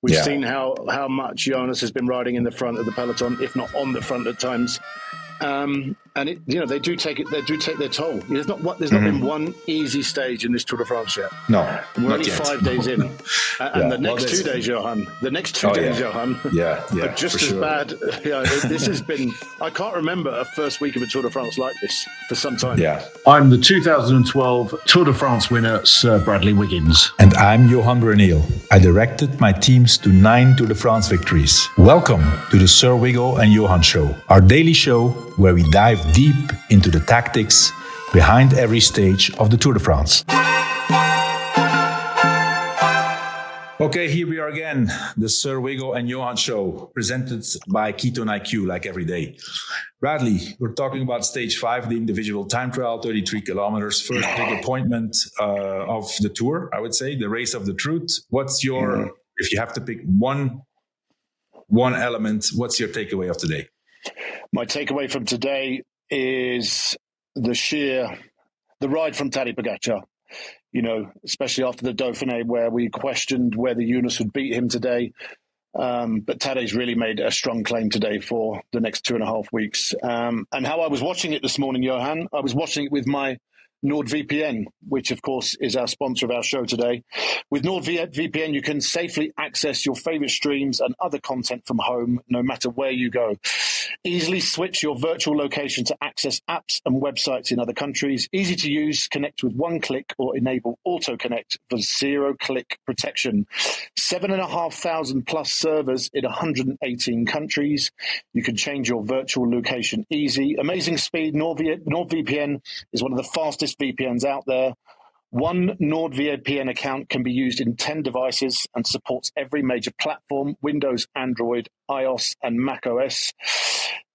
We've seen how much Jonas has been riding in the front of the peloton, if not on the front at times. And they do take their toll. There's not been one easy stage in this Tour de France yet. No, we're only 5 days in, and the next 2 days, Johan. Johan, are just as bad. This has been. I can't remember a first week of a Tour de France like this for some time. Yeah, I'm the 2012 Tour de France winner, Sir Bradley Wiggins, and I'm Johan Bruyneel. I directed my teams to 9 Tour de France victories. Welcome to the Sir Wiggo and Johan show, our daily show where we dive deep into the tactics behind every stage of the Tour de France. Okay, here we are again, the Sir Wiggo and Johan show, presented by Ketone IQ, like every day. Bradley, we're talking about stage 5, the individual time trial, 33 kilometers, first big appointment of the Tour, I would say, the race of the truth. What's your, if you have to pick one element, what's your takeaway of today? My takeaway from today is the ride from Tadej Pogačar, especially after the Dauphiné, where we questioned whether Jonas would beat him today. But Tadej's really made a strong claim today for the next 2.5 weeks. And how I was watching it this morning, Johan, I was watching it with my NordVPN, which of course is our sponsor of our show today. With NordVPN, you can safely access your favorite streams and other content from home, no matter where you go. Easily switch your virtual location to access apps and websites in other countries. Easy to use, connect with one click or enable auto connect for 0-click protection. 7,500 plus servers in 118 countries. You can change your virtual location easy. Amazing speed. NordVPN is one of the fastest VPNs out there. One NordVPN account can be used in 10 devices and supports every major platform: Windows, Android, iOS, and macOS.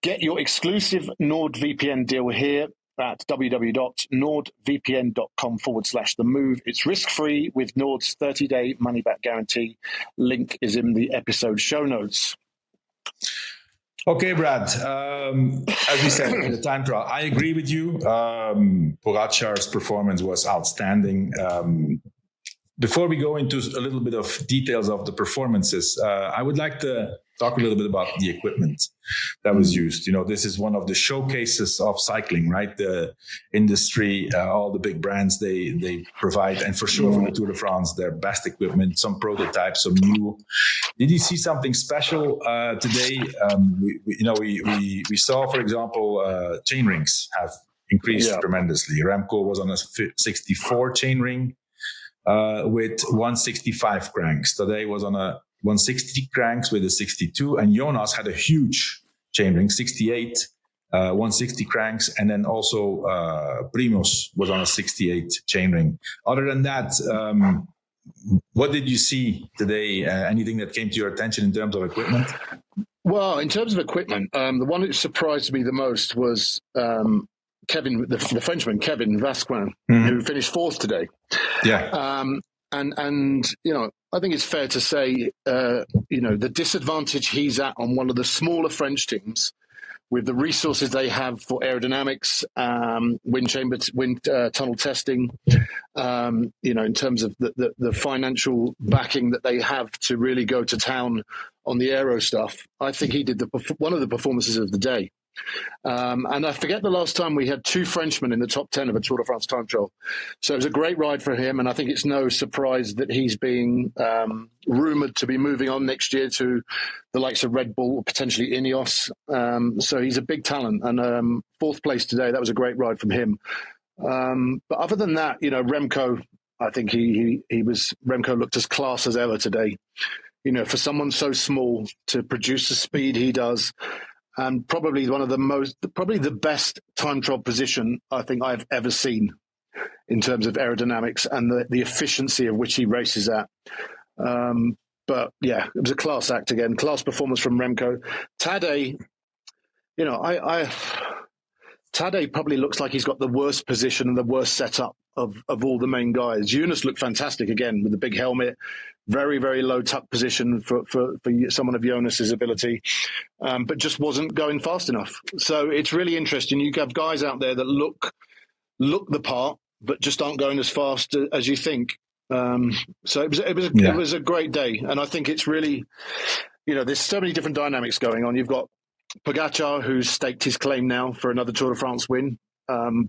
Get your exclusive NordVPN deal here at www.nordvpn.com/themove. It's risk-free with Nord's 30-day money-back guarantee. Link is in the episode show notes. Okay, Brad. As we said in the time trial, I agree with you. Pogačar's performance was outstanding. Before we go into a little bit of details of the performances, I would like to talk a little bit about the equipment that was used. This is one of the showcases of cycling, right? The industry, all the big brands, they provide, and for sure for the Tour de France, their best equipment, some prototypes, some new. Did you see something special today? We saw, for example, chain rings have increased tremendously. Remco was on a 64 chain ring with 165 cranks. Today was on a 160 cranks with a 62, and Jonas had a huge chain ring, 68, 160 cranks, and then also Primož was on a 68 chain ring. Other than that, what did you see today? Anything that came to your attention in terms of equipment? Well, in terms of equipment, the one that surprised me the most was the Frenchman, Kévin Vauquelin, who finished 4th today. Yeah. And I think it's fair to say, the disadvantage he's at on one of the smaller French teams, with the resources they have for aerodynamics, wind tunnel testing, in terms of the financial backing that they have to really go to town on the aero stuff. I think he did one of the performances of the day. And I forget the last time we had 2 Frenchmen in the top 10 of a Tour de France time trial. So it was a great ride for him, and I think it's no surprise that he's being rumoured to be moving on next year to the likes of Red Bull or potentially Ineos. So he's a big talent, and 4th place today, that was a great ride from him. But other than that, Remco, I think Remco looked as class as ever today. For someone so small to produce the speed he does, and probably the best time trial position I think I've ever seen in terms of aerodynamics and the efficiency of which he races at. But yeah, it was a class act again, class performance from Remco. Tadej, Tadej probably looks like he's got the worst position and the worst setup of all the main guys. Jonas looked fantastic again with the big helmet, very, very low tuck position for someone of Jonas's ability, but just wasn't going fast enough. So it's really interesting. You have guys out there that look the part, but just aren't going as fast as you think. So it was a great day, and I think it's really, there's so many different dynamics going on. You've got Pogačar, who's staked his claim now for another Tour de France win,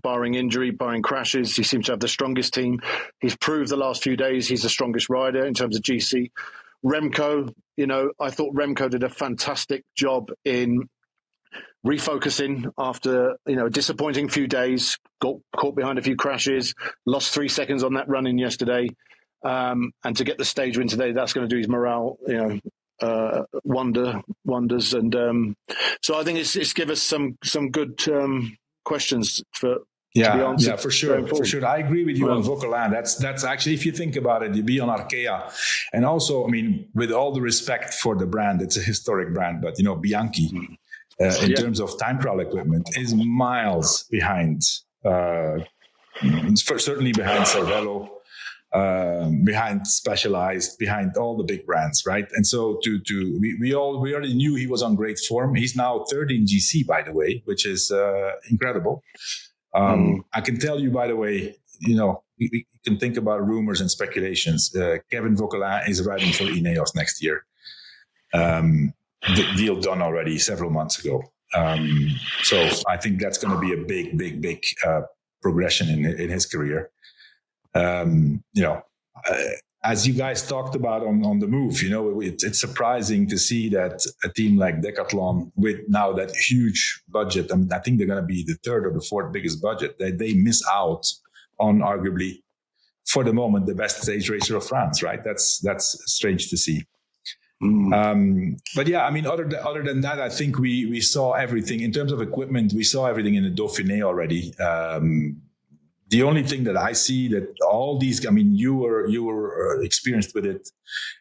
barring injury, barring crashes. He seems to have the strongest team. He's proved the last few days he's the strongest rider in terms of GC. Remco, I thought Remco did a fantastic job in refocusing after, a disappointing few days, got caught behind a few crashes, lost 3 seconds on that run-in yesterday. And to get the stage win today, that's going to do his morale, wonders. And so I think it's give us some good questions to be answered. Yeah, for sure. I agree with you on Vauquelin. That's actually, if you think about it, you be on Arkea. And also, with all the respect for the brand, it's a historic brand, but, Bianchi, in terms of time trial equipment, is miles behind, certainly behind Cervelo, behind Specialized, behind all the big brands, right? And so we already knew he was on great form. He's now third in GC, by the way, which is incredible. I can tell you, by the way, we can think about rumors and speculations. Kévin Vauquelin is riding for Ineos next year. The deal done already several months ago. So I think that's going to be a big progression in his career. As you guys talked about on the move, it's surprising to see that a team like Decathlon, with now that huge budget, I think they're going to be the third or the fourth biggest budget, that they miss out on arguably, for the moment, the best stage racer of France, right? That's strange to see. But yeah, other than that, I think we saw everything in terms of equipment. We saw everything in the Dauphiné already. The only thing that I see that all these, you were experienced with it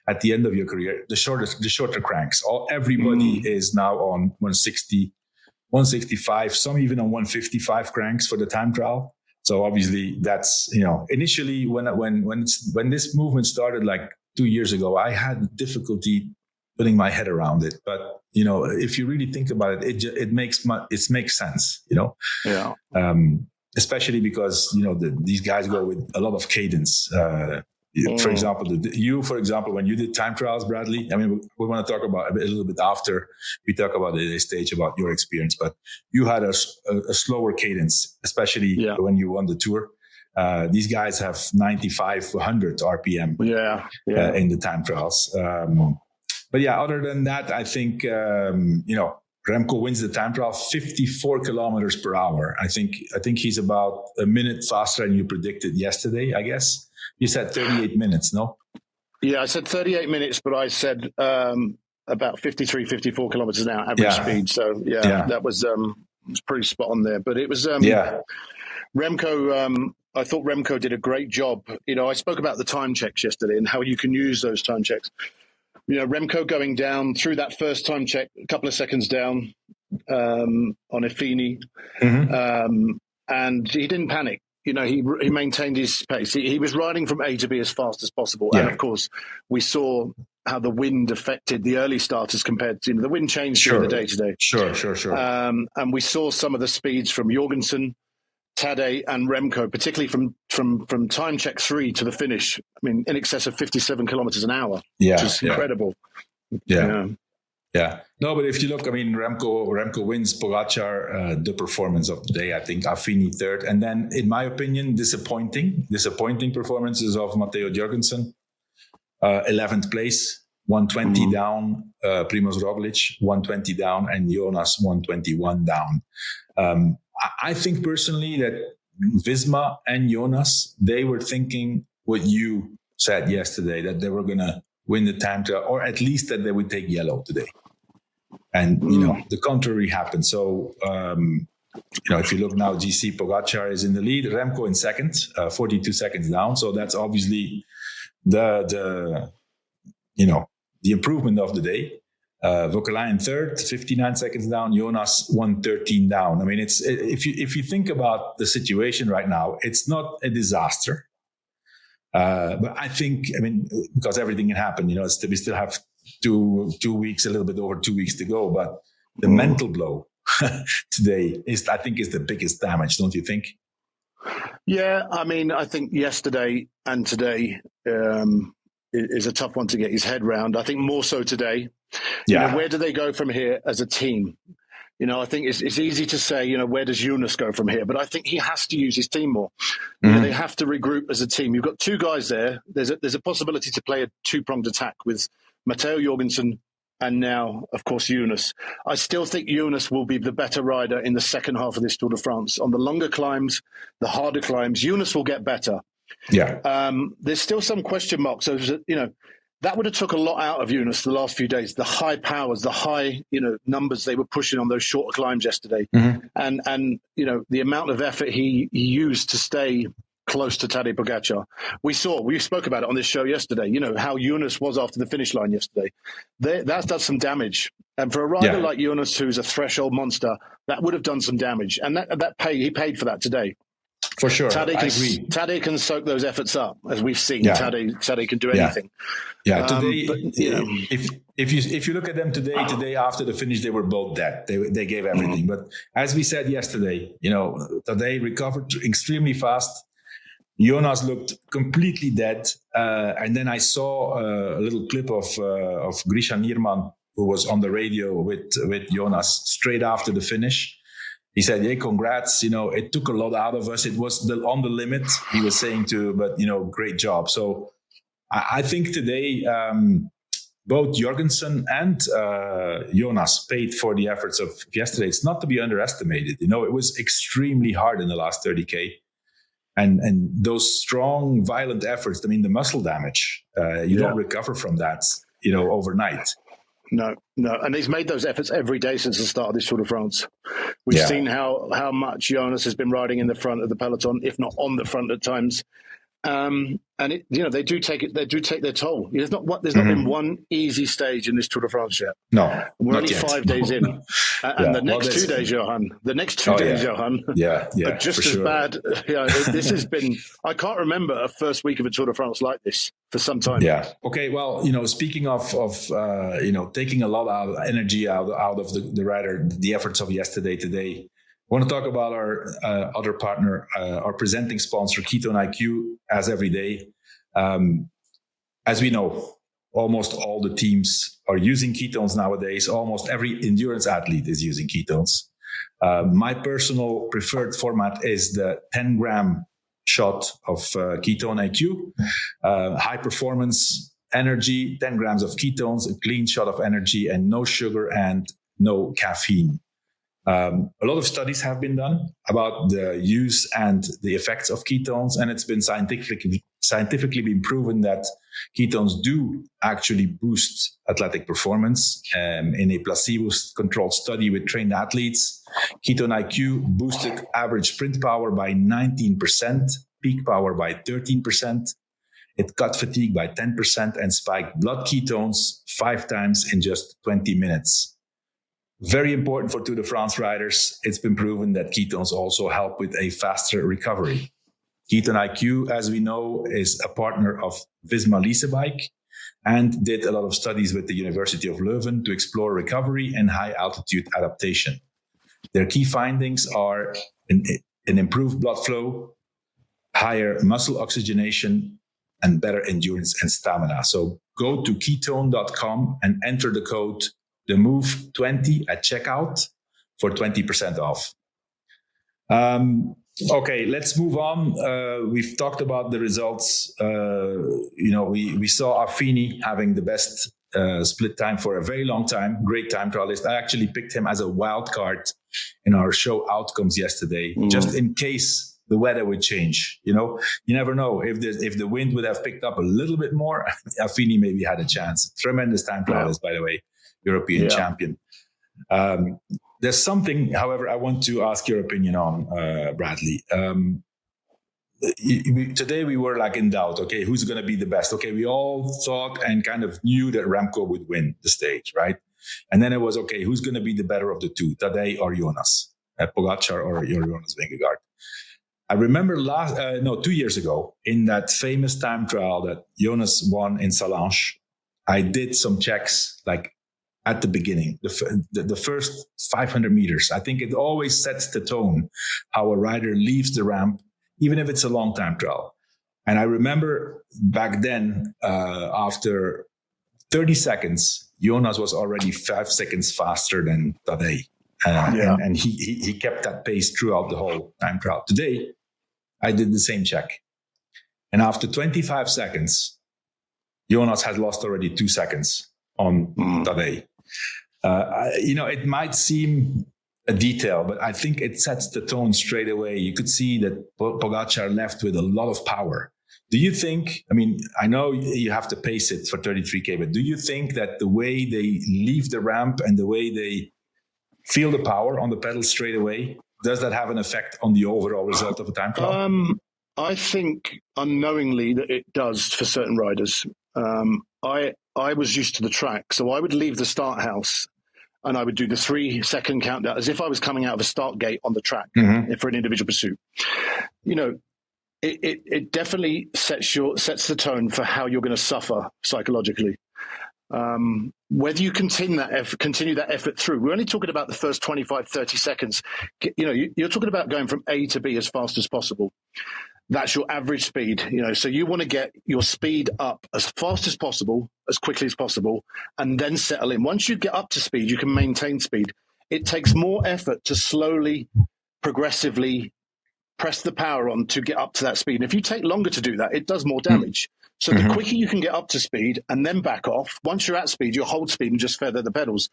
at the end of your career, the shorter cranks. Everybody is now on 160, 165, some even on 155 cranks for the time trial. So obviously that's, initially when this movement started like 2 years ago, I had difficulty putting my head around it. But, if you really think about it, it makes sense, Yeah. Especially because, these guys go with a lot of cadence. For example, when you did time trials, Bradley, we want to talk about a little bit after we talk about the stage, about your experience, but you had a slower cadence, especially when you won the Tour. These guys have 95, 100 RPM in the time trials. But yeah, other than that, I think, Remco wins the time trial 54 kilometers per hour. I think he's about a minute faster than you predicted yesterday, I guess. You said 38 minutes, no? Yeah, I said 38 minutes, but I said about 53, 54 kilometers an hour average speed. So that was pretty spot on there. But it was Remco. I thought Remco did a great job. I spoke about the time checks yesterday and how you can use those time checks. Remco going down through that first time check, a couple of seconds down on Affini, and he didn't panic. He maintained his pace. He was riding from A to B as fast as possible. Yeah. And of course, we saw how the wind affected the early starters compared to the wind changed during the day today. Sure. And we saw some of the speeds from Jorgensen, Tadej and Remco, particularly from time check 3 to the finish. In excess of 57 kilometers an hour, which is incredible. Yeah. No, but if you look, Remco wins, Pogačar, the performance of the day. I think Affini third, and then, in my opinion, disappointing performances of Matteo Jorgensen, 11th place, 120 down. Primož Roglič 120 down, and Jonas 121 down. I think personally that Visma and Jonas, they were thinking what you said yesterday, that they were going to win the time trial, or at least that they would take yellow today. And, the contrary happened. So, if you look now, GC Pogačar is in the lead, Remco in second, 42 seconds down. So that's obviously the improvement of the day. Vauquelin in third, 59 seconds down. Jonas 113 down. If you think about the situation right now, it's not a disaster. But I think, because everything can happen, we still have 2 weeks, a little bit over 2 weeks to go. But the mental blow today is the biggest damage, don't you think? Yeah, I mean, I think yesterday and today is a tough one to get his head round. I think more so today. Yeah. Where do they go from here as a team? I think it's easy to say, where does Jonas go from here? But I think he has to use his team more. They have to regroup as a team. You've got two guys there. There's a possibility to play a two-pronged attack with Matteo Jorgensen and now, of course, Jonas. I still think Jonas will be the better rider in the second half of this Tour de France. On the longer climbs, the harder climbs, Jonas will get better. Yeah. There's still some question marks. So, that would have took a lot out of Jonas the last few days. The high powers, the high, numbers they were pushing on those shorter climbs yesterday. And the amount of effort he used to stay close to Tadej Pogačar. We spoke about it on this show yesterday, how Jonas was after the finish line yesterday. That's done some damage. And for a rider like Jonas, who's a threshold monster, that would have done some damage. And he paid for that today. For sure, I agree. Tadej can soak those efforts up, as we've seen. Yeah. Tadej can do anything. Yeah, today, if you look at them today after the finish, they were both dead. They gave everything. But as we said yesterday, Tadej recovered extremely fast. Jonas looked completely dead. And then I saw a little clip of Grisha Nierman, who was on the radio with Jonas straight after the finish. He said, "Hey, congrats! It took a lot out of us. It was on the limit." He was saying but great job. So I think today both Jorgensen and Jonas paid for the efforts of yesterday. It's not to be underestimated. It was extremely hard in the last 30K, and those strong, violent efforts. I mean, the muscle damage. You don't recover from that, overnight. No. And he's made those efforts every day since the start of this Tour de France. We've seen how much Jonas has been riding in the front of the peloton, if not on the front at times. And they do take their toll. There's not been one easy stage in this Tour de France yet. No, we're only 5 days in, and the next 2 days, Johan. The next 2 days, Johan. Are just as bad. This has been. I can't remember a first week of a Tour de France like this for some time. Yeah. Okay. Well, speaking of taking a lot of energy out of the rider, the efforts of yesterday, today. I want to talk about our other partner, our presenting sponsor, Ketone IQ, as every day. As we know, almost all the teams are using ketones nowadays. Almost every endurance athlete is using ketones. My personal preferred format is the 10-gram shot of Ketone IQ. High performance energy, 10 grams of ketones, a clean shot of energy, and no sugar and no caffeine. A lot of studies have been done about the use and the effects of ketones, and it's been scientifically been proven that ketones do actually boost athletic performance. In a placebo-controlled study with trained athletes, Ketone IQ boosted average sprint power by 19%, peak power by 13%. It cut fatigue by 10% and spiked blood ketones 5 times in just 20 minutes. Very important for Tour de France riders. It's been proven that ketones also help with a faster recovery. Ketone IQ, as we know, is a partner of Visma Leasebike and did a lot of studies with the University of Leuven to explore recovery and high altitude adaptation. Their key findings are an improved blood flow, higher muscle oxygenation, and better endurance and stamina. So go to ketone.com and enter the code TheMove20 at checkout for 20% off. Okay, let's move on. We've talked about the results. We saw Affini having the best split time for a very long time. Great time trialist. I actually picked him as a wild card in our show outcomes yesterday, just in case the weather would change. You never know. If the wind would have picked up a little bit more, Affini maybe had a chance. Tremendous time trialist, by the way. European champion. There's something, however, I want to ask your opinion on, Bradley. Today we were in doubt. Okay, who's going to be the best? Okay, we all thought and kind of knew that Remco would win the stage, right? And then it was, okay, who's going to be the better of the two, Tadej or Jonas? Pogačar or Jonas Vingegaard? I remember 2 years ago in that famous time trial that Jonas won in Salange, I did some checks at the beginning, the first 500 meters. I think it always sets the tone how a rider leaves the ramp even if it's a long time trial. And I remember back then, after 30 seconds, Jonas was already 5 seconds faster than Tadej. And he kept that pace throughout the whole time trial. Today, I did the same check. And after 25 seconds, Jonas had lost already 2 seconds on Tadej. It might seem a detail, but I think it sets the tone straight away. You could see that Pogačar left with a lot of power. Do you think, I know you have to pace it for 33K, but do you think that the way they leave the ramp and the way they feel the power on the pedals straight away, does that have an effect on the overall result of a time trial? I think unknowingly that it does for certain riders. I was used to the track, so I would leave the start house and I would do the 3-second countdown as if I was coming out of a start gate on the track for an individual pursuit. It definitely sets the tone for how you're going to suffer psychologically. Whether you continue that effort through, we're only talking about the first 25, 30 seconds. You're talking about going from A to B as fast as possible. That's your average speed, so you want to get your speed up as fast as possible, as quickly as possible, and then settle in. Once you get up to speed, you can maintain speed. It takes more effort to slowly, progressively press the power on to get up to that speed. And if you take longer to do that, it does more damage. So the quicker you can get up to speed and then back off, once you're at speed, you hold speed and just feather the pedals.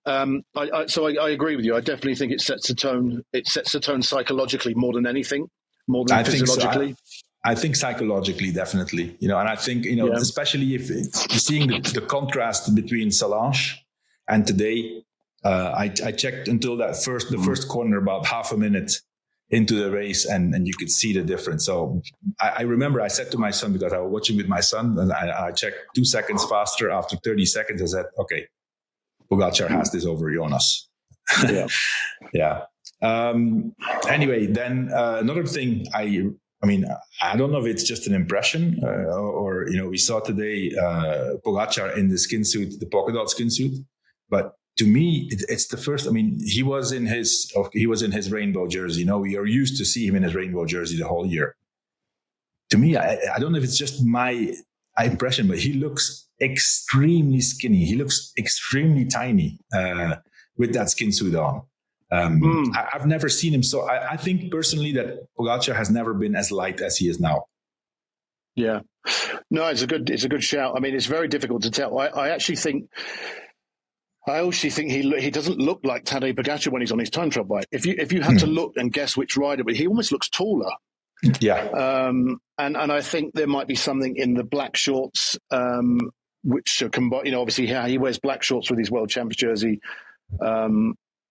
I agree with you. I definitely think it sets the tone. It sets the tone psychologically more than anything. More than physiologically? So. I think psychologically, definitely. And I think, especially if you're seeing the contrast between Solange and today, I checked until the first corner about half a minute into the race and you could see the difference. So I remember I said to my son, because I was watching with my son, and I checked 2 seconds faster. After 30 seconds, I said, okay, Pogačar has this over Jonas. Yeah. Yeah. Anyway, then another thing, I don't know if it's just an impression or we saw today Pogačar in the skin suit, the polka dot skin suit, but to me, it's the first. He was in his rainbow jersey. We are used to see him in his rainbow jersey the whole year. To me, I don't know if it's just my impression, but he looks extremely skinny. He looks extremely tiny with that skin suit on. I've never seen him so. I think personally that Pogačar has never been as light as he is now. Yeah, no, it's a good shout. It's very difficult to tell. I actually think he doesn't look like Tadej Pogačar when he's on his time trial bike. If you had to look and guess which rider, but he almost looks taller. Yeah. And I think there might be something in the black shorts, which are combined. Obviously he wears black shorts with his World Champs jersey.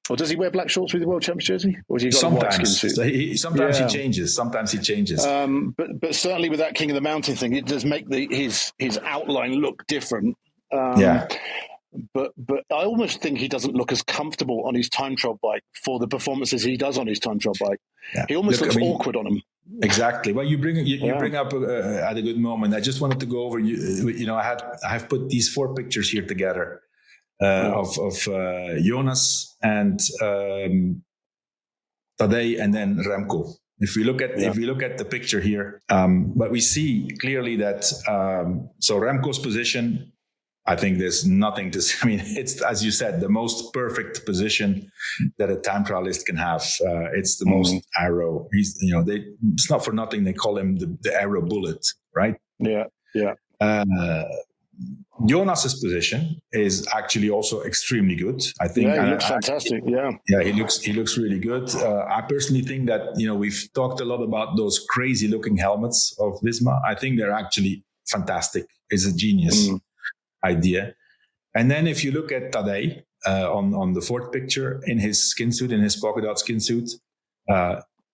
Or does he wear black shorts with the World Champs jersey? Or has he got a white skin suit? Sometimes he changes. But certainly with that King of the Mountain thing, it does make his outline look different. But I almost think he doesn't look as comfortable on his time trial bike for the performances he does on his time trial bike. Yeah. He almost looks awkward on him. Exactly. Well, you bring up at a good moment. I just wanted to go over. I have put these 4 pictures here together. Of Jonas and Tadej and then Remco. If we look at the picture here, but we see clearly that so Remco's position, I think there's nothing to say. It's, as you said, the most perfect position that a time trialist can have. It's the most aero. It's not for nothing they call him the aero bullet, right? Yeah. Jonas's position is actually also extremely good. I think he looks fantastic. He looks really good. I personally think that we've talked a lot about those crazy looking helmets of Visma. I think they're actually fantastic. It's a genius idea. And then if you look at Tadej on the 4th picture in his skin suit, in his polka dot skin suit,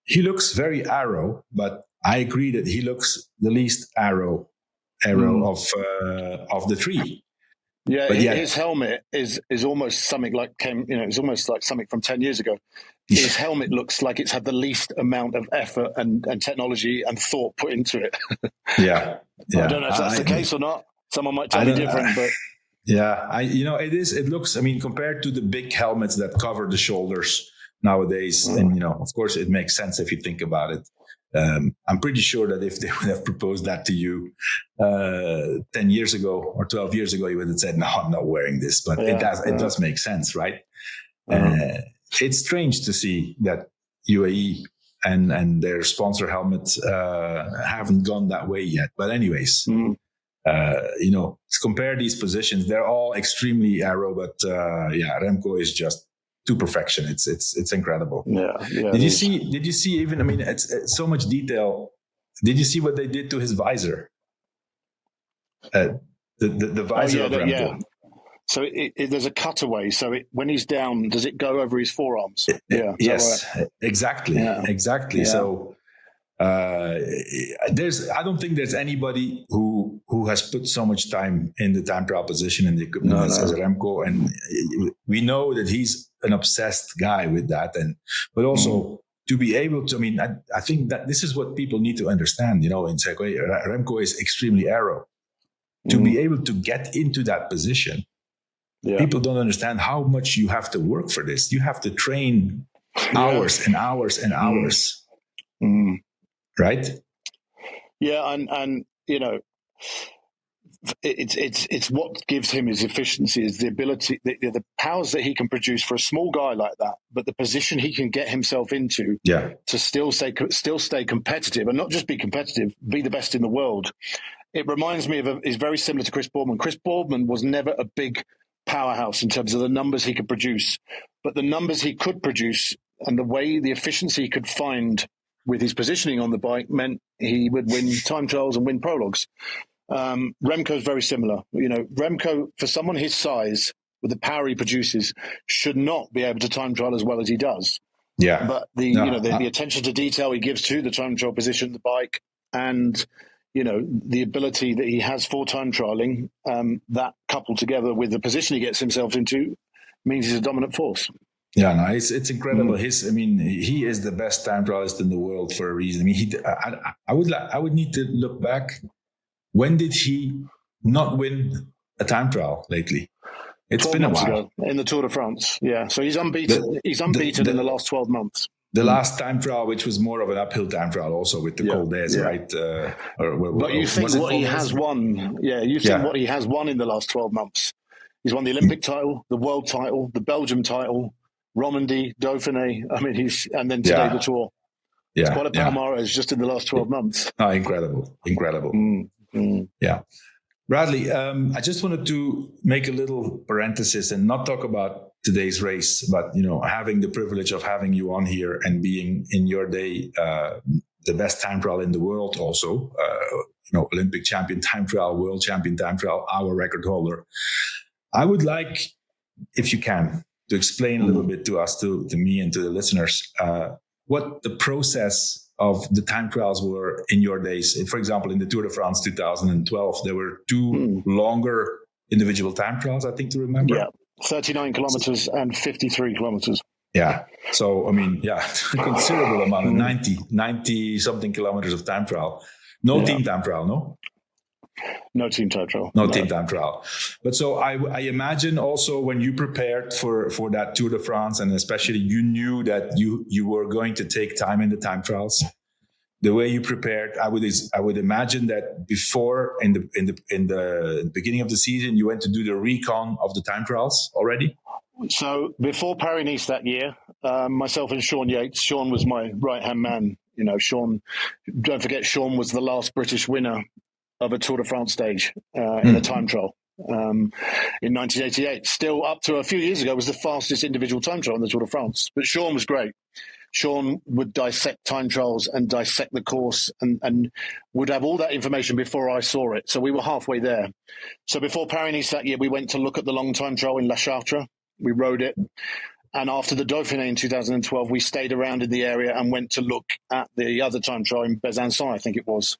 he looks very aero, but I agree that he looks the least aero of the 3. Yeah, but his helmet is almost something like it's almost like something from 10 years ago. His helmet looks like it's had the least amount of effort and technology and thought put into it. Yeah. I don't know if that's the case or not. Someone might tell me different, but it is. It looks. Compared to the big helmets that cover the shoulders nowadays, and of course, it makes sense if you think about it. I'm pretty sure that if they would have proposed that to you 10 years ago or 12 years ago, you would have said, no, I'm not wearing this. But it does make sense, right? It's strange to see that UAE and their sponsor helmets haven't gone that way yet. But anyways, compare these positions. They're all extremely aero, but Remco is just to perfection. It's incredible. Did you see even, I mean, it's so much detail. Did you see what they did to his visor? The visor of Remco. Yeah. So there's a cutaway. So when he's down, does it go over his forearms? Yeah. Yes, right? Exactly. Yeah. Yeah. So I don't think there's anybody who has put so much time in the time trial position and the equipment as Remco, and we know that he's an obsessed guy with that, but also to be able to. I mean, I think that this is what people need to understand. In Segway, Remco is extremely aero. To be able to get into that position. Yeah. People don't understand how much you have to work for this. You have to train hours and hours and hours. Right? Yeah, and it's what gives him his efficiency is the ability, the powers that he can produce for a small guy like that, but the position he can get himself into to still stay competitive, and not just be competitive, be the best in the world. It reminds me is very similar to Chris Boardman. Chris Boardman was never a big powerhouse in terms of the numbers he could produce, but the numbers he could produce and the efficiency he could find with his positioning on the bike meant he would win time trials and win prologues. Remco is very similar. Remco, for someone his size, with the power he produces, should not be able to time trial as well as he does. Yeah. But the attention to detail he gives to the time trial position of the bike, and the ability that he has for time trialing, that coupled together with the position he gets himself into, means he's a dominant force. Yeah, no, it's incredible. He is the best time trialist in the world for a reason. I mean, I would need to look back. When did he not win a time trial lately? It's been a while. Ago, in the Tour de France. Yeah, so he's unbeaten. He's unbeaten in the last 12 months. The last time trial, which was more of an uphill time trial, also with the Col d'Aise, right? But you think what he has won? Yeah, you think what he has won in the last 12 months? He's won the Olympic title, the world title, the Belgium title, Romandy, Dauphiné. I mean, and then today the Tour. Yeah, it's quite a palmarès just in the last 12 months. Oh, incredible. Yeah. Bradley, I just wanted to make a little parenthesis and not talk about today's race, but having the privilege of having you on here and being in your day the best time trial in the world, also Olympic champion time trial, world champion time trial, our record holder. I would like, if you can, to explain a little bit to us, to me and to the listeners, what the process of the time trials were in your days. For example, in the Tour de France 2012, there were two longer individual time trials, I think, to remember. Yeah, 39 kilometers and 53 kilometers. Yeah. So, a considerable amount of 90 something kilometers of time trial. No team time trial, no? No team time trial. No team time trial. But so I imagine also when you prepared for that Tour de France, and especially you knew that you were going to take time in the time trials, the way you prepared, I would imagine that before in the beginning of the season, you went to do the recon of the time trials already. So before Paris-Nice that year, myself and Sean Yates, Sean was my right-hand man. Sean, don't forget, Sean was the last British winner of a Tour de France stage in a time trial in 1988. Still, up to a few years ago, was the fastest individual time trial in the Tour de France. But Sean was great. Sean would dissect time trials and dissect the course and would have all that information before I saw it. So we were halfway there. So before Paris-Nice that year, we went to look at the long time trial in La Chartre. We rode it. And after the Dauphiné in 2012, we stayed around in the area and went to look at the other time trial in Besançon, I think it was.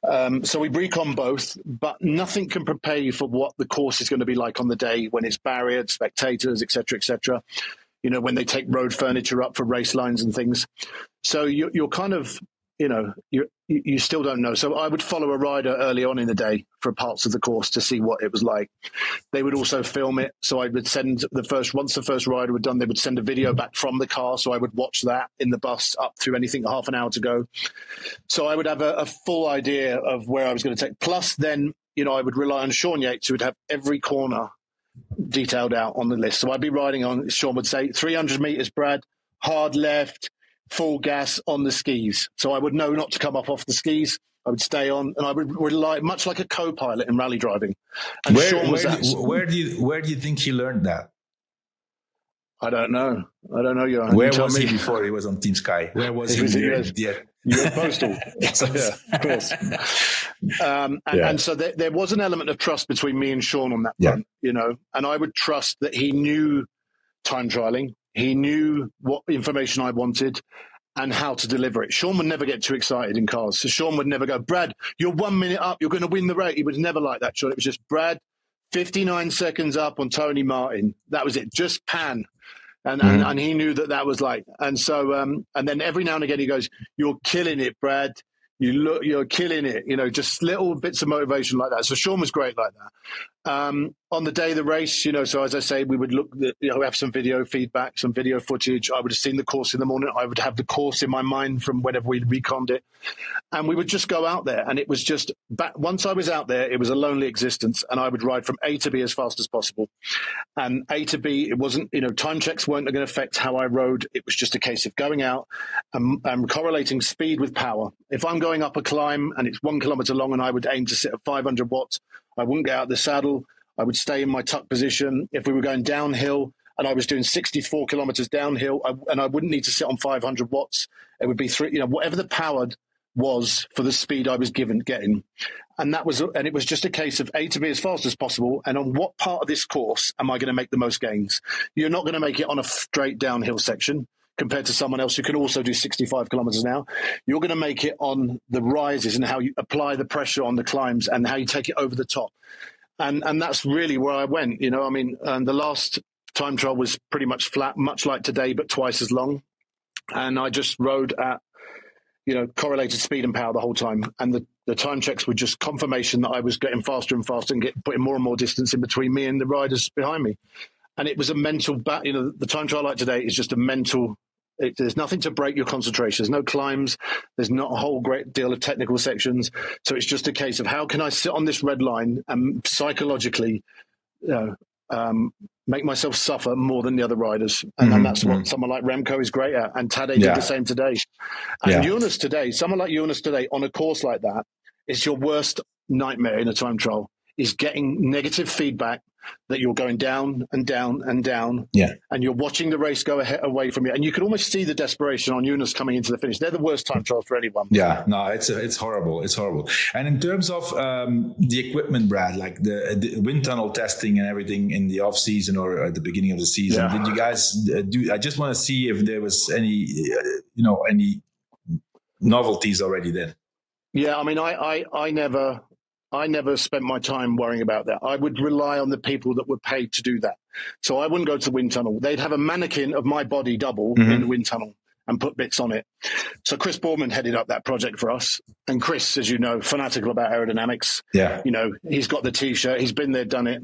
So we recon both, but nothing can prepare you for what the course is going to be like on the day when it's barriered, spectators, etc., etc. When they take road furniture up for race lines and things. So you're kind of, you still don't know. So I would follow a rider early on in the day for parts of the course to see what it was like. They would also film it. So I would send once the first rider were done, they would send a video back from the car. So I would watch that in the bus up through anything half an hour to go. So I would have a full idea of where I was going to take. Plus then, I would rely on Sean Yates, who would have every corner detailed out on the list. So I'd be riding on, Sean would say, 300 meters, Brad, hard left, full gas on the skis. So I would know not to come up off the skis. I would stay on, and I would rely much like a co-pilot in rally driving. And where do you think he learned that? I don't know, Johan. Where was he before he was on Team Sky? Where was he? US Postal. Yeah, of course. And so there was an element of trust between me and Sean on that front, and I would trust that he knew time trialing. He knew what information I wanted and how to deliver it. Sean would never get too excited in cars. So Sean would never go, Brad, you're 1 minute up. You're going to win the race. He was never like that, Sean. It was just, Brad, 59 seconds up on Tony Martin. That was it. Just pan. And he knew that was like, and so, and then every now and again he goes, you're killing it, Brad. You're killing it, just little bits of motivation like that. So Sean was great like that. On the day of the race, so as I say, we would look, have some video feedback, some video footage. I would have seen the course in the morning. I would have the course in my mind from whenever we reconned it. And we would just go out there. And it was just, once I was out there, it was a lonely existence. And I would ride from A to B as fast as possible. And A to B, it wasn't, time checks weren't going to affect how I rode. It was just a case of going out and correlating speed with power. If I'm going up a climb and it's 1 kilometer long and I would aim to sit at 500 watts, I wouldn't get out of the saddle. I would stay in my tuck position. If we were going downhill and I was doing 64 kilometers downhill, and I wouldn't need to sit on 500 watts, it would be whatever the power was for the speed I was getting. And it was just a case of A to B as fast as possible. And on what part of this course am I going to make the most gains? You're not going to make it on a straight downhill section compared to someone else who can also do 65 kilometers an hour. You're going to make it on the rises and how you apply the pressure on the climbs and how you take it over the top. And that's really where I went, the last time trial was pretty much flat, much like today, but twice as long. And I just rode at, correlated speed and power the whole time. And the time checks were just confirmation that I was getting faster and faster and putting more and more distance in between me and the riders behind me. And it was a mental the time trial like today is just a mental. There's nothing to break your concentration. There's no climbs. There's not a whole great deal of technical sections. So it's just a case of how can I sit on this red line and psychologically make myself suffer more than the other riders. And that's what someone like Remco is great at. And Tadej did the same today. And someone like Jonas today on a course like that is your worst nightmare in a time trial, is getting negative feedback that you're going down and down and down, and you're watching the race go away from you, and you can almost see the desperation on Jonas coming into the finish. They're the worst time trials for anyone. Yeah, no, it's horrible. It's horrible. And in terms of the equipment, Brad, like the wind tunnel testing and everything in the off season or at the beginning of the season, did you guys do? I just want to see if there was any, any novelties already then. Yeah, I mean, I never spent my time worrying about that. I would rely on the people that were paid to do that. So I wouldn't go to the wind tunnel. They'd have a mannequin of my body double in the wind tunnel and put bits on it. So Chris Boorman headed up that project for us. And Chris, as you know, fanatical about aerodynamics. Yeah. He's got the T-shirt. He's been there, done it.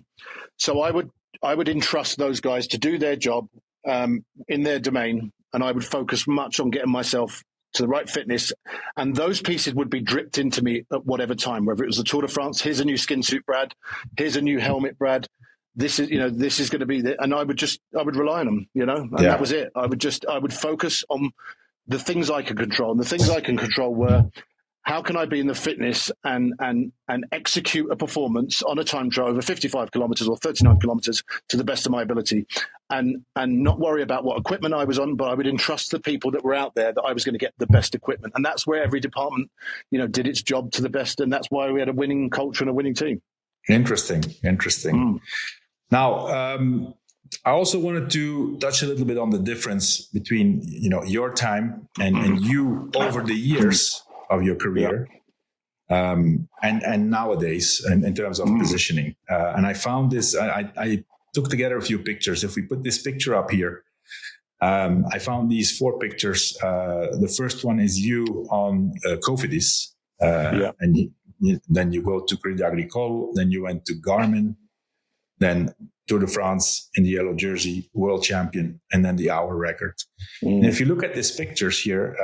So I would entrust those guys to do their job in their domain. And I would focus much on getting myself to the right fitness, and those pieces would be dripped into me at whatever time, whether it was the Tour de France, here's a new skin suit, Brad, here's a new helmet, Brad, this is going to be the, and I would rely on them, and that was it. I would focus on the things I could control, and the things I can control were, how can I be in the fitness and execute a performance on a time trial over 55 kilometers or 39 kilometers to the best of my ability, and not worry about what equipment I was on, but I would entrust the people that were out there that I was going to get the best equipment. And that's where every department, did its job to the best. And that's why we had a winning culture and a winning team. Interesting. Now, I also wanted to touch a little bit on the difference between, your time and you over the years of your career, and nowadays in terms of positioning. And I found this, I took together a few pictures. If we put this picture up here, I found these 4 pictures. The first one is you on Cofidis, and then you go to Crédit Agricole, then you went to Garmin, then Tour de France in the yellow jersey, world champion, and then the hour record. And if you look at these pictures here,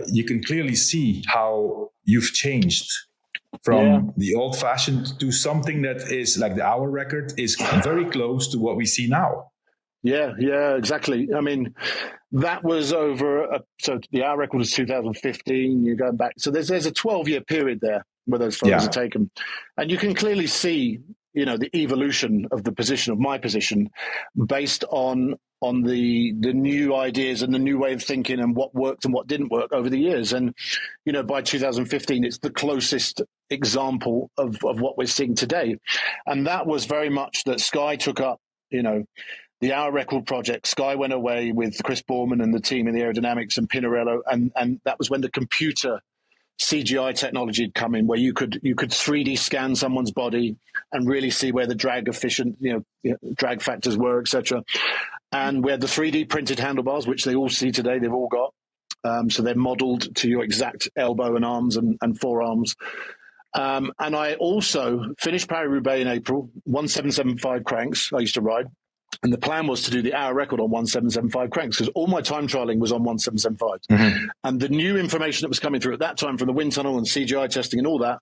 you can clearly see how you've changed from the old-fashioned to something that is like the hour record is very close to what we see now. Yeah, exactly. I mean, that was so the hour record was 2015. You go back, so there's a 12-year period there where those photos are taken, and you can clearly see, the evolution of the position of my position based on the new ideas and the new way of thinking and what worked and what didn't work over the years. And by 2015, it's the closest example of what we're seeing today, and that was very much that Sky took up, the hour record project. Sky went away with Chris Borman and the team in the aerodynamics and Pinarello, and that was when the computer CGI technology had come in, where you could 3D scan someone's body and really see where the drag drag factors were, etc. And we had the 3D printed handlebars, which they all see today. They've all got, so they're modeled to your exact elbow and arms and forearms. And I also finished Paris-Roubaix in April, 1775 cranks I used to ride. And the plan was to do the hour record on 1775 cranks, because all my time trialing was on 1775. Mm-hmm. And the new information that was coming through at that time from the wind tunnel and CGI testing and all that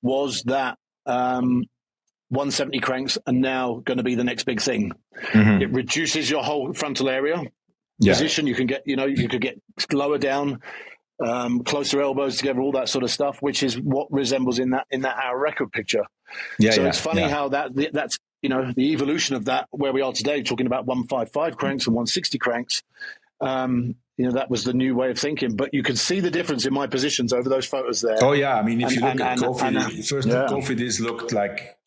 was that 170 cranks are now going to be the next big thing. Mm-hmm. It reduces your whole frontal area position. You can get, you could get lower down, closer elbows together, all that sort of stuff, which is what resembles in that hour record picture. It's funny how that's the evolution of that, where we are today, talking about 155 cranks and 160 cranks. That was the new way of thinking. But you can see the difference in my positions over those photos there. Oh yeah, I mean, if you look at Cofidis looked like.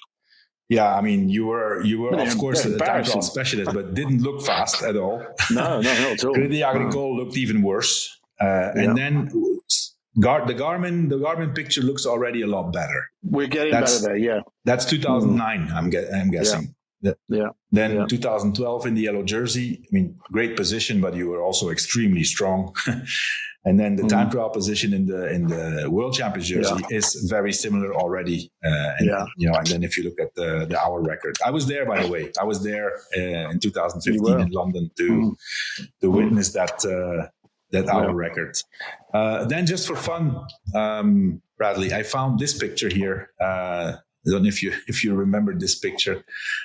Yeah, I mean, you were of course a time trial specialist, but didn't look fast at all. No, not at all. Crédit Agricole looked even worse, and then the Garmin picture looks already a lot better. We're getting better there, yeah. That's 2009, I'm guessing. Then 2012 in the yellow jersey. I mean, great position, but you were also extremely strong. And then the time trial position in the World Champions jersey is very similar already. And then if you look at the hour record, I was there, by the way. I was there in 2015 in London to witness that hour record. Then just for fun, Bradley, I found this picture here. I don't know if you remember this picture.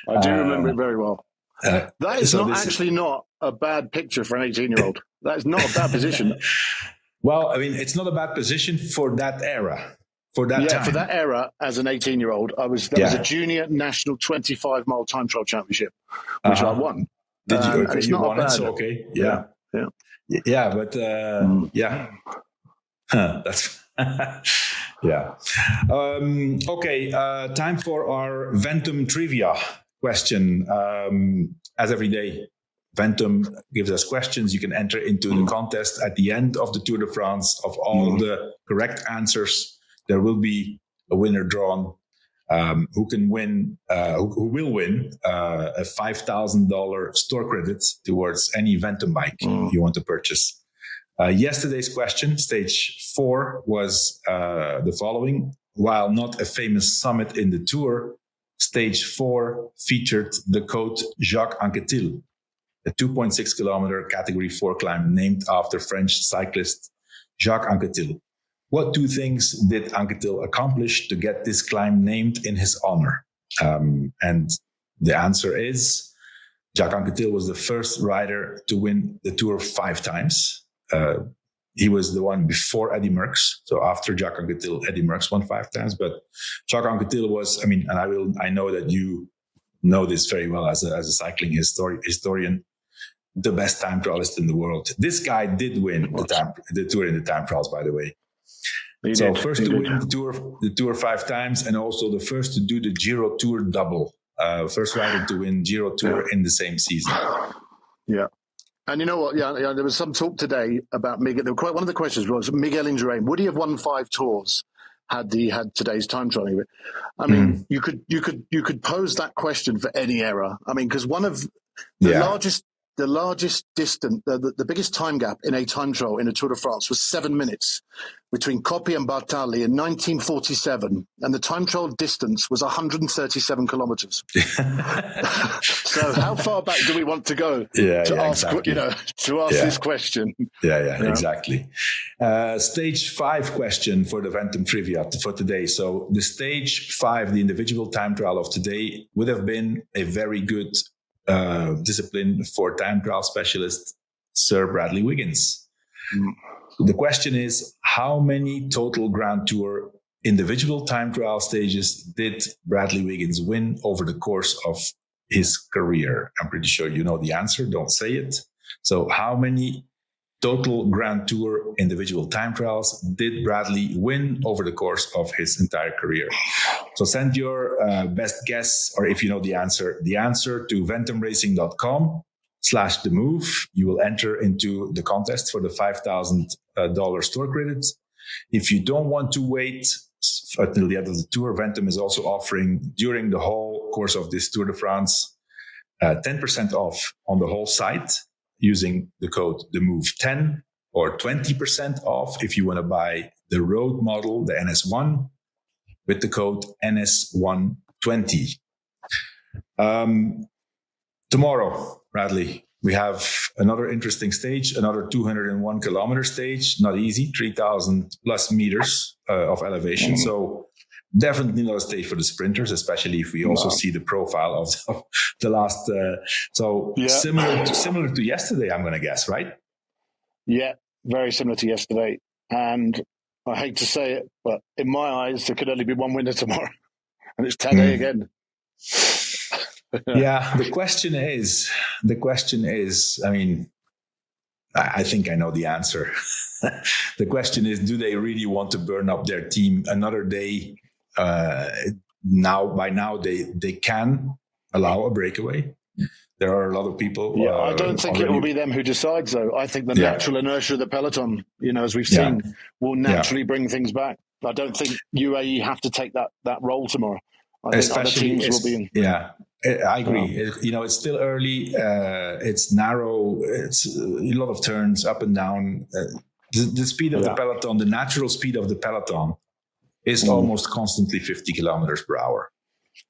I do remember it very well. That is actually not a bad picture for an 18-year-old. That is not a bad position. Well, I mean, it's not a bad position for that era. For that time. For that era, as an 18-year-old, was a junior national 25-mile time trial championship, which I won. Did you? Okay, it's you not won bad. it, so okay. Yeah, but that's yeah. Okay, time for our Ventum trivia question. As every day, Ventum gives us questions. You can enter into the contest at the end of the Tour de France. Of all the correct answers, there will be a winner drawn. Who will win a $5,000 store credit towards any Ventum bike you want to purchase. Yesterday's question, stage 4, was the following. While not a famous summit in the Tour, stage 4 featured the Côte Jacques Anquetil, a 2.6 kilometer category 4 climb named after French cyclist Jacques Anquetil. What 2 things did Anquetil accomplish to get this climb named in his honor? And the answer is Jacques Anquetil was the first rider to win the Tour 5 times. He was the one before Eddy Merckx. So after Jacques Anquetil, Eddy Merckx won 5 times. But Jacques Anquetil was, I know that you know this very well as a cycling historian, the best time trialist in the world. This guy did win the Tour in the time trials, by the way. First to win the Tour 5 times, and also the first to do the Giro Tour double. First rider to win Giro Tour in the same season. Yeah. And you know what? Yeah, there was some talk today about Miguel. One of the questions was Miguel Indurain. Would he have won 5 tours had he had today's time trialing? I mean, you could pose that question for any era. I mean, because one of the the largest distance, the biggest time gap in a time trial in a Tour de France was 7 minutes between Coppi and Bartali in 1947, and the time trial distance was 137 kilometers. So how far back do we want to go to ask this question? Exactly. Stage 5 question for the Ventum trivia for today. So the stage 5, the individual time trial of today, would have been a very good discipline for time trial specialist Sir Bradley Wiggins. The question is, how many total Grand Tour individual time trial stages did Bradley Wiggins win over the course of his career? I'm pretty sure you know the answer. Don't say it. So how many total Grand Tour individual time trials did Bradley win over the course of his entire career? So send your best guess, or if you know the answer to ventumracing.com/the move. You will enter into the contest for the $5,000 store credits. If you don't want to wait until the end of the tour, Ventum is also offering during the whole course of this Tour de France 10% off on the whole site using the code TheMove10, or 20% off if you want to buy the road model, the NS1, with the code NS120. Tomorrow, Bradley, we have another interesting stage, another 201 kilometer stage. Not easy, 3,000 plus meters of elevation. So definitely not a stage for the sprinters, especially if we also see the profile of the last. Similar to yesterday, I'm going to guess, right? Yeah, very similar to yesterday. And I hate to say it, but in my eyes, there could only be one winner tomorrow, and it's Tadej again. Yeah, the question is, I mean, I think I know the answer. The question is, do they really want to burn up their team another day? By now, they can allow a breakaway. There are a lot of people. I don't think it will be them who decides, though. I think the natural inertia of the peloton, as we've seen, will naturally bring things back. I don't think UAE have to take that role tomorrow. I think other teams will be in. Yeah, I agree. It's still early. It's narrow. It's a lot of turns up and down. The speed of the peloton, the natural speed of the peloton, is almost constantly 50 kilometers per hour.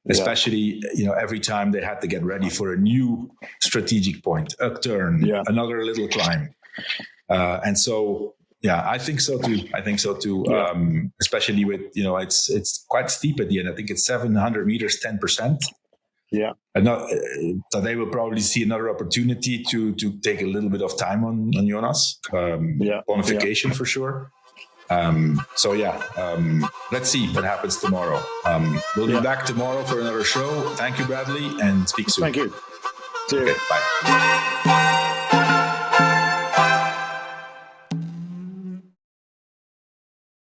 Especially, every time they had to get ready for a new strategic point, a turn, another little climb. And so, I think so too. Especially with, it's quite steep at the end. I think it's 700 meters, 10%. Yeah. And they will probably see another opportunity to take a little bit of time on Jonas. Bonification for sure. Let's see what happens tomorrow. We'll be back tomorrow for another show. Thank you, Bradley, and speak soon. Thank you. See you. Okay, bye.